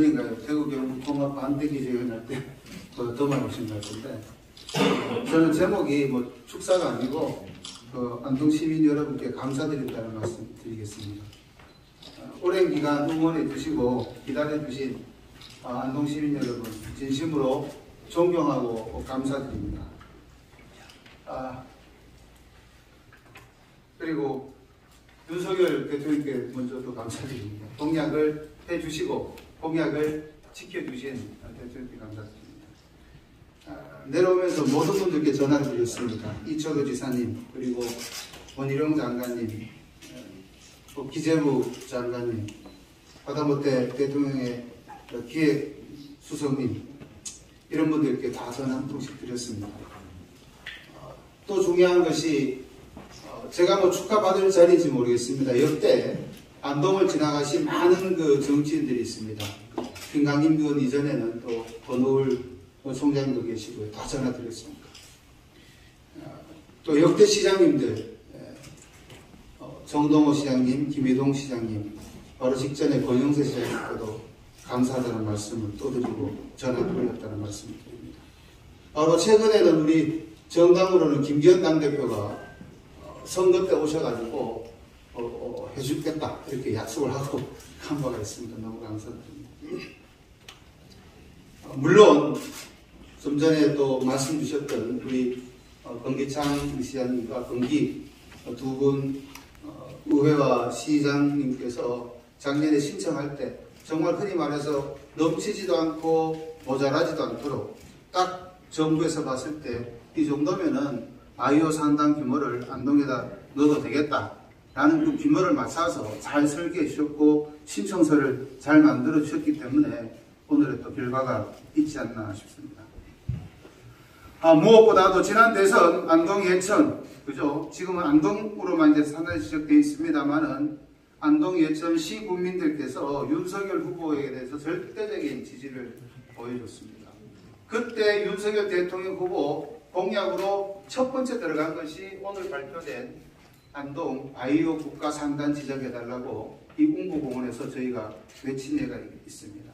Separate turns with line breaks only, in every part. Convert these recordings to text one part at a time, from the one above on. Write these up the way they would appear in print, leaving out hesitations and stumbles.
인가요? 대구 경북 통합 반대기 재연할 때 더 많이 오신 것 같은데, 저는 제목이 뭐 축사가 아니고 안동 시민 여러분께 감사드린다는 말씀 드리겠습니다. 오랜 기간 응원해 주시고 기다려 주신 안동 시민 여러분 진심으로 존경하고 감사드립니다. 그리고 윤석열 대통령께 먼저 또 감사드립니다. 공약을 해주시고 공약을 지켜주신 대통령께 감사드립니다. 내려오면서 모든 분들께 전화를 드렸습니다. 이철우 지사님, 그리고 원희룡 장관님, 기재부 장관님, 하다못해 대통령의 기획수석님, 이런 분들께 다 전화 한 통씩 드렸습니다. 또 중요한 것이 제가 뭐 축하받을 자리인지 모르겠습니다. 역대 안동을 지나가신 많은 그 정치인들이 있습니다. 김강림 의원 이전에는 또 권오을 총장님도 계시고요. 다 전화드렸습니다. 또 역대 시장님들, 정동호 시장님, 김희동 시장님, 바로 직전에 권영세 시장님께도 감사하다는 말씀을 또 드리고 전화 돌렸다는 말씀을 드립니다. 바로 최근에는 우리 정당으로는 김기현 당대표가 선거 때 오셔가지고 해주겠다 이렇게 약속을 하고 한 바가 있습니다. 너무 감사드립니다. 물론 좀 전에 또 말씀 주셨던 우리 권기창 시장님과 권기 두 분 의회와 시장님께서 작년에 신청할 때 정말 흔히 말해서 넘치지도 않고 모자라지도 않도록 딱 정부에서 봤을 때 이 정도면은 바이오 산당 규모를 안동에다 넣어도 되겠다라는 그 규모를 맞춰서 잘 설계해 주셨고 신청서를 잘 만들어 주셨기 때문에 오늘의 또 결과가 있지 않나 싶습니다. 무엇보다도 지난 대선 안동 예천, 그죠? 지금은 안동으로만 이제 상당히 지적되어 있습니다만은 안동 예천 시 국민들께서 윤석열 후보에 대해서 절대적인 지지를 보여줬습니다. 그때 윤석열 대통령 후보 공약으로 첫 번째 들어간 것이 오늘 발표된 안동 바이오 국가 상단 지정해달라고 이 웅구공원에서 저희가 외친 예가 있습니다.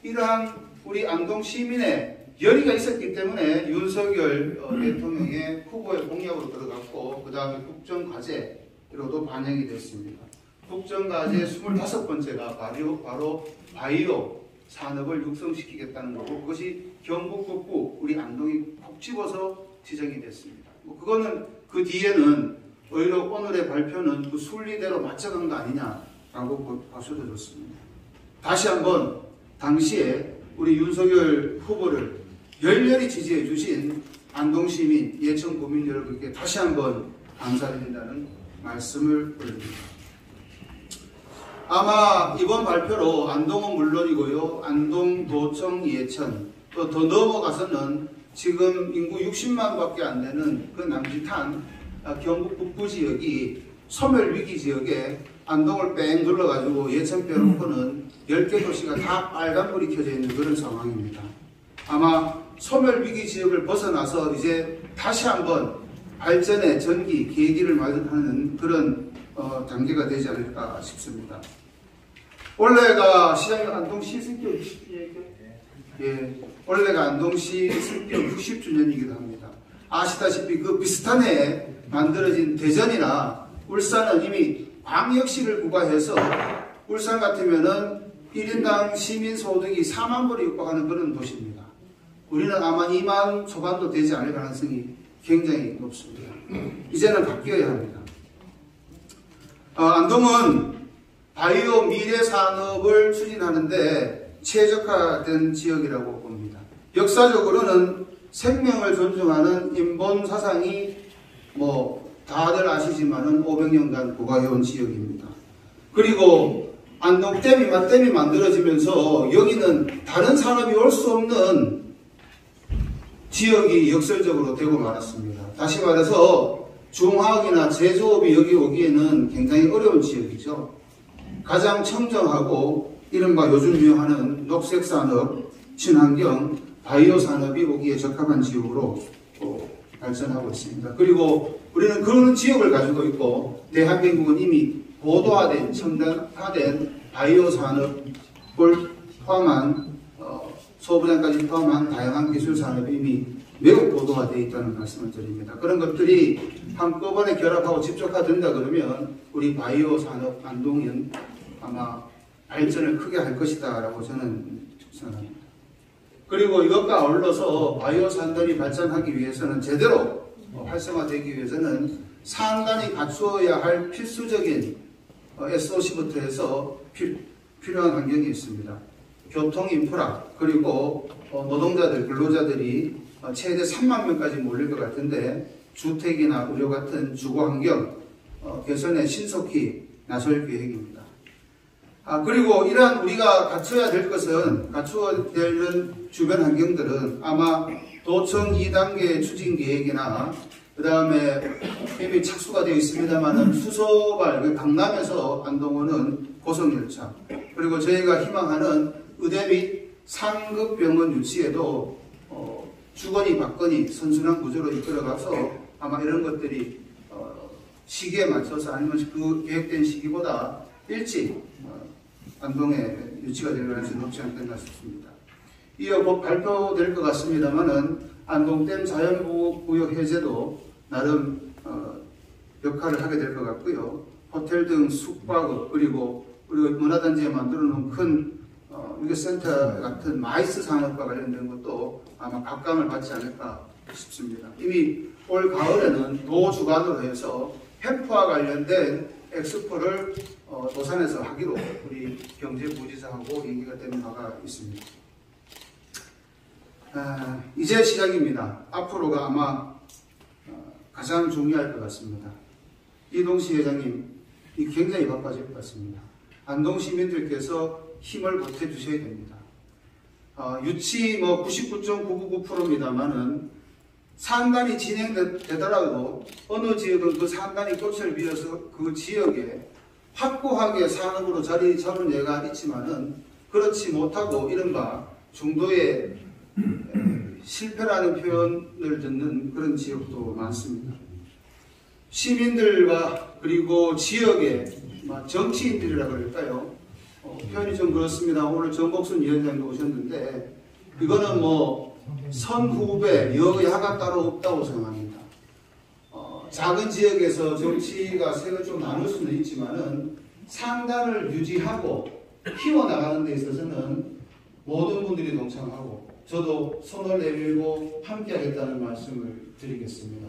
이러한 우리 안동 시민의 열의가 있었기 때문에 윤석열 대통령의 후보의 공약으로 들어갔고 그 다음에 국정과제로도 반영이 됐습니다. 국정과제 25번째가 바로 바이오 산업을 육성시키겠다는 거고 그것이 경북 북부 우리 안동이 콕 집어서 지정이 됐습니다. 그거는 그 뒤에는 오히려 오늘의 발표는 그 순리대로 맞춰간 거 아니냐라고 봐셔도 좋습니다. 다시 한번 당시에 우리 윤석열 후보를 열렬히 지지해 주신 안동시민, 예천 구민 여러분께 다시 한번 감사드린다는 말씀을 올립니다. 아마 이번 발표로 안동은 물론이고요. 안동, 도청, 예천 또 더 넘어가서는 지금 인구 60만 밖에 안 되는 그 남짓한 경북 북부 지역이 소멸위기 지역에 안동을 뺑 둘러가지고 예천 빼놓고는 10개 도시가 다 빨간불이 켜져 있는 그런 상황입니다. 아마 소멸위기 지역을 벗어나서 이제 다시 한번 발전의 전기, 계기를 마련하는 그런 단계가 되지 않을까 싶습니다. 올해가 시장님 안동시 승격 60주년이기도 합니다. 아시다시피 그 비슷한 해에 만들어진 대전이나 울산은 이미 광역시를 부과해서 울산 같으면은 1인당 시민소득이 4만 불에 육박하는 그런 도시입니다. 우리는 아마 2만 초반도 되지 않을 가능성이 굉장히 높습니다. 이제는 바뀌어야 합니다. 안동은 바이오 미래 산업을 추진하는데 최적화된 지역이라고 봅니다. 역사적으로는 생명을 존중하는 인본 사상이 다들 아시지만은 500년간 부과해온 지역입니다. 그리고 안동 댐이 만들어지면서 여기는 다른 사람이 올 수 없는 지역이 역설적으로 되고 말았습니다. 다시 말해서 중화학이나 제조업이 여기 오기에는 굉장히 어려운 지역이죠. 가장 청정하고 이른바 요즘 유행하는 녹색산업, 친환경, 바이오 산업이 오기에 적합한 지역으로 발전하고 있습니다. 그리고 우리는 그런 지역을 가지고 있고 대한민국은 이미 고도화된 첨단화된 바이오 산업을 포함한 소부장까지 포함한 다양한 기술 산업이 이미 매우 고도화되어 있다는 말씀을 드립니다. 그런 것들이 한꺼번에 결합하고 집중화된다 그러면 우리 바이오 산업 안동은 아마 발전을 크게 할 것이다 라고 저는 생각합니다. 그리고 이것과 아울러서 바이오 산업이 발전하기 위해서는 제대로 활성화되기 위해서는 상단이 갖추어야 할 필수적인 SOC부터 해서 필요한 환경이 있습니다. 교통 인프라, 그리고 노동자들, 근로자들이 최대 3만 명까지 몰릴 것 같은데 주택이나 의료 같은 주거 환경 개선에 신속히 나설 계획입니다. 그리고 이러한 우리가 갖춰야 될 것은, 갖추어야 되는 주변 환경들은 아마 도청 2단계 추진 계획이나 그 다음에 이미 착수가 되어 있습니다만은 수소발, 강남에서 안동으로는 고속열차, 그리고 저희가 희망하는 의대 및 상급병원 유치에도 주거니 받거니 선순환 구조로 이끌어가서 아마 이런 것들이 시기에 맞춰서 아니면 그 계획된 시기보다 일찍 안동에 유치가 될 가능성이 높지 않겠나 싶습니다. 이어 곧 발표될 것 같습니다만은 안동댐 자연보호구역 해제도 나름 역할을 하게 될 것 같고요. 호텔 등 숙박업, 그리고 우리가 문화단지에 만들어 놓은 큰 유교센터 같은 마이스 산업과 관련된 것도 아마 각광을 받지 않을까 싶습니다. 이미 올 가을에는 도 주관으로 해서 햄프와 관련된 엑스포를 도산에서 하기로 우리 경제부지사하고 얘기가 된 바가 있습니다. 이제 시작입니다. 앞으로가 아마 가장 중요할 것 같습니다. 이동시 회장님 굉장히 바빠질 것 같습니다. 안동 시민들께서 힘을 보태주셔야 됩니다. 유치 99.999%입니다만은 산단이 진행되더라도 어느 지역은 그 산단이 꽃을 피워서 그 지역에 확고하게 산업으로 자리 잡은 예가 있지만은 그렇지 못하고 이른바 중도에 실패라는 표현을 듣는 그런 지역도 많습니다. 시민들과 그리고 지역의 정치인들이라고 할까요? 표현이 좀 그렇습니다. 오늘 정복순 위원장도 오셨는데 이거는 선후배, 여야가 따로 없다고 생각합니다. 작은 지역에서 정치가 색을 좀 나눌 수는 있지만은 상단을 유지하고 키워나가는 데 있어서는 모든 분들이 동참하고 저도 손을 내밀고 함께 하겠다는 말씀을 드리겠습니다.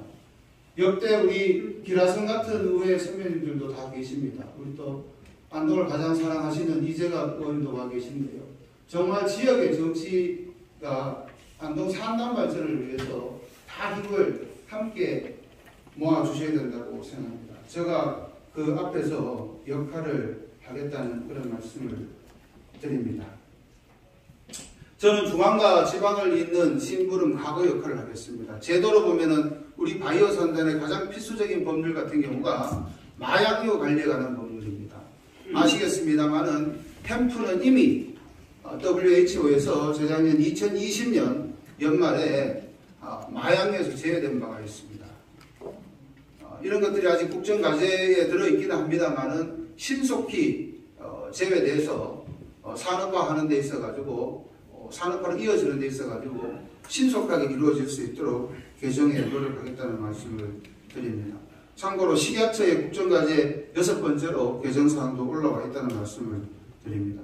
역대 우리 기라성 같은 의회 선배님들도 다 계십니다. 우리 또 안동을 가장 사랑하시는 이재갑 의원도 와 계신데요. 정말 지역의 정치가 안동 상단 발전을 위해서 다 힘을 함께 모아주셔야 된다고 생각합니다. 제가 그 앞에서 역할을 하겠다는 그런 말씀을 드립니다. 저는 중앙과 지방을 잇는 심부름 과거 역할을 하겠습니다. 제도로 보면은 우리 바이오 산단의 가장 필수적인 법률 같은 경우가 마약류 관리에 관한 법률입니다. 아시겠습니다만은 햄프는 이미 WHO에서 재작년 2020년 연말에 마약류에서 제외된 바가 있습니다. 이런 것들이 아직 국정과제에 들어있기는 합니다만은 신속히 제외돼서 산업화하는 데 있어가지고 산업화로 이어지는 데 있어가지고 신속하게 이루어질 수 있도록 개정에 노력하겠다는 말씀을 드립니다. 참고로 식약처의 국정과제 6번째로 개정사항도 올라와 있다는 말씀을 드립니다.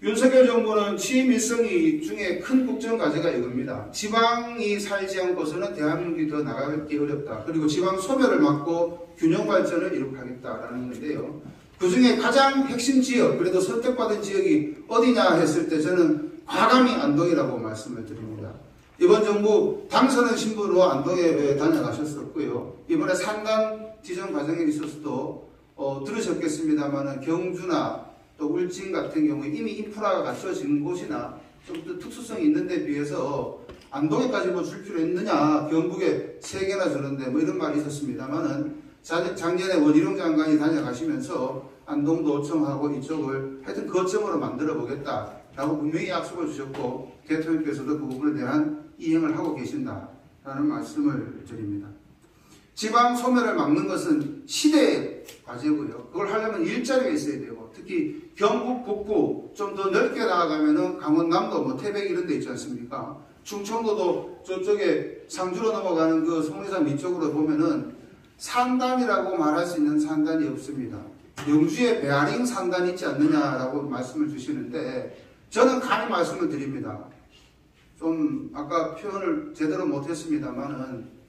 윤석열 정부는 취임 일성이 중에 큰 국정과제가 이겁니다. 지방이 살지 않고서는 대한민국이 더 나가기 어렵다. 그리고 지방 소멸을 막고 균형 발전을 이룩하겠다라는 건데요. 그 중에 가장 핵심 지역, 그래도 선택받은 지역이 어디냐 했을 때 저는 과감히 안동이라고 말씀을 드립니다. 이번 정부 당선인 신분으로 안동에 다녀가셨었고요. 이번에 상당 지정 과정에 있어서도 들으셨겠습니다만 경주나 또 울진 같은 경우에 이미 인프라가 갖춰진 곳이나 좀 더 특수성이 있는 데 비해서 안동에까지 줄 필요 있느냐, 경북에 3개나 주는데 이런 말이 있었습니다만은 작년에 원희룡 장관이 다녀가시면서 안동도청하고 이쪽을 하여튼 거점으로 만들어 보겠다라고 분명히 약속을 주셨고 대통령께서도 그 부분에 대한 이행을 하고 계신다라는 말씀을 드립니다. 지방 소멸을 막는 것은 시대의 과제고요. 그걸 하려면 일자리가 있어야 되고, 특히 경북 북부 좀 더 넓게 나아가면은 강원남도 뭐 태백 이런 데 있지 않습니까? 충청도도 저쪽에 상주로 넘어가는 그 속리산 위쪽으로 보면은 산단이라고 말할 수 있는 산단이 없습니다. 영주에 베아링 산단이 있지 않느냐라고 말씀을 주시는데, 저는 감히 말씀을 드립니다. 좀 아까 표현을 제대로 못했습니다만은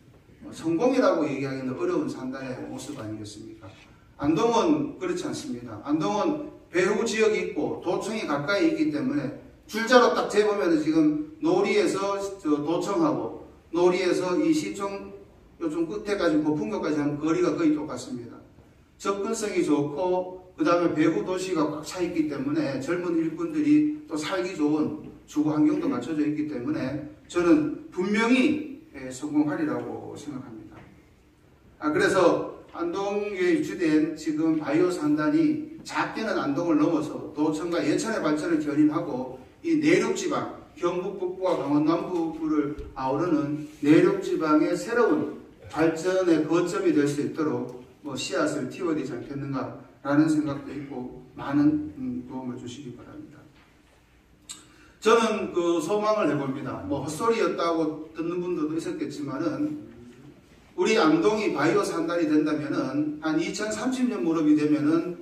성공이라고 얘기하기는 어려운 산단의 모습 아니겠습니까? 안동은 그렇지 않습니다. 안동은 배후 지역이 있고 도청이 가까이 있기 때문에 줄자로 딱 재보면 지금 놀이에서 도청하고 놀이에서 이 시청 요즘 끝에까지 보풍교까지 하면 거리가 거의 똑같습니다. 접근성이 좋고 그 다음에 배후 도시가 꽉 차 있기 때문에 젊은 일꾼들이 또 살기 좋은 주거 환경도 갖춰져 있기 때문에 저는 분명히 성공하리라고 생각합니다. 그래서 안동에 유치된 지금 바이오 산단이 작게는 안동을 넘어서 도청과 예천의 발전을 견인하고 이 내륙지방, 경북 북부와 강원 남부를 아우르는 내륙지방의 새로운 발전의 거점이 될 수 있도록 씨앗을 틔워야 되지 않겠는가라는 생각도 있고 많은 도움을 주시기 바랍니다. 저는 그 소망을 해봅니다. 헛소리였다고 듣는 분들도 있었겠지만은 우리 안동이 바이오 산단이 된다면은 한 2030년 무렵이 되면은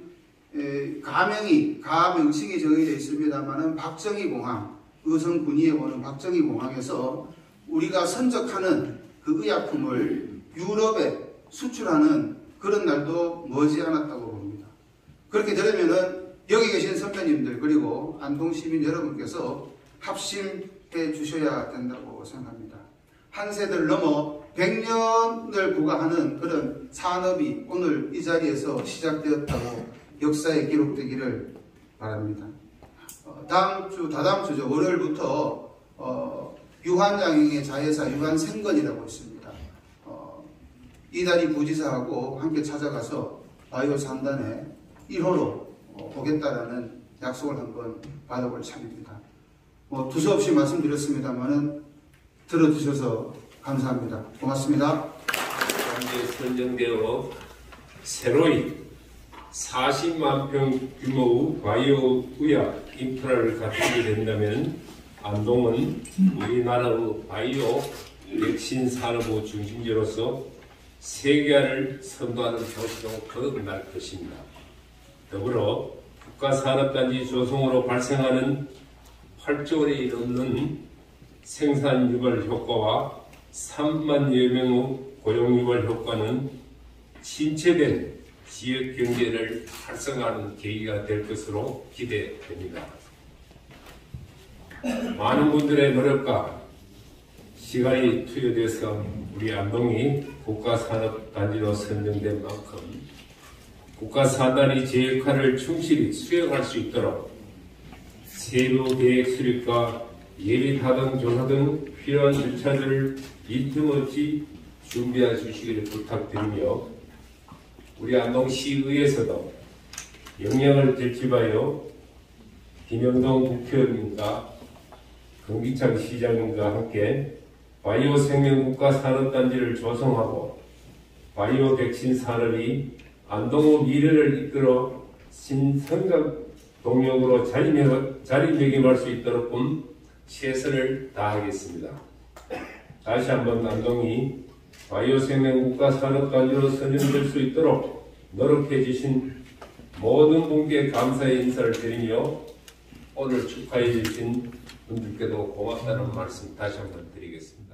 가명칭이 정해져 있습니다만은 박정희 공항, 의성 군위에 오는 박정희 공항에서 우리가 선적하는 그 의약품을 유럽에 수출하는 그런 날도 머지않았다고 봅니다. 그렇게 되려면은 여기 계신 선배님들 그리고 안동 시민 여러분께서 합심해 주셔야 된다고 생각합니다. 한 세대를 넘어 100년을 부과하는 그런 산업이 오늘 이 자리에서 시작되었다고 역사에 기록되기를 바랍니다. 다다음 주죠. 월요일부터 유한양행의 자회사 유한생건이라고 있습니다. 이달희 부지사하고 함께 찾아가서 바이오 산단에 1호로 오겠다라는 약속을 한번 받아볼 참입니다. 두서없이 말씀드렸습니다만은 들어주셔서 감사합니다. 고맙습니다.
현재 선정되어 새로이 40만 평 규모의 바이오 의약 인프라를 갖추게 된다면 안동은 우리나라의 바이오 백신 산업의 중심지로서 세계화를 선도하는 도시로 거듭날 것입니다. 더불어 국가산업단지 조성으로 발생하는 8조 원이 넘는 생산 유발 효과와 3만여 명의 고용 유발 효과는 침체된 지역 경제를 활성화하는 계기가 될 것으로 기대됩니다. 많은 분들의 노력과 시간이 투여돼서 우리 안동이 국가산업단지로 선정된 만큼 국가산단이 제 역할을 충실히 수행할 수 있도록 세부 계획 수립과 예비 타당 조사 등 필요한 절차들을 빈틈없이 준비해 주시기를 부탁드리며 우리 안동시의회에서도 역량을 결집하여 김영동 국회의원님과 금기창 시장님과 함께 바이오 생명 국가산업단지를 조성하고 바이오 백신 산업이 안동의 미래를 이끌어 신성장 동력으로 자리매김할 수 있도록 최선을 다하겠습니다. 다시 한번 안동이 바이오 생명 국가산업단지로 선정될 수 있도록 노력해 주신 모든 분께 감사의 인사를 드리며 오늘 축하해 주신 분들께도 고맙다는 말씀 다시 한번 드리겠습니다.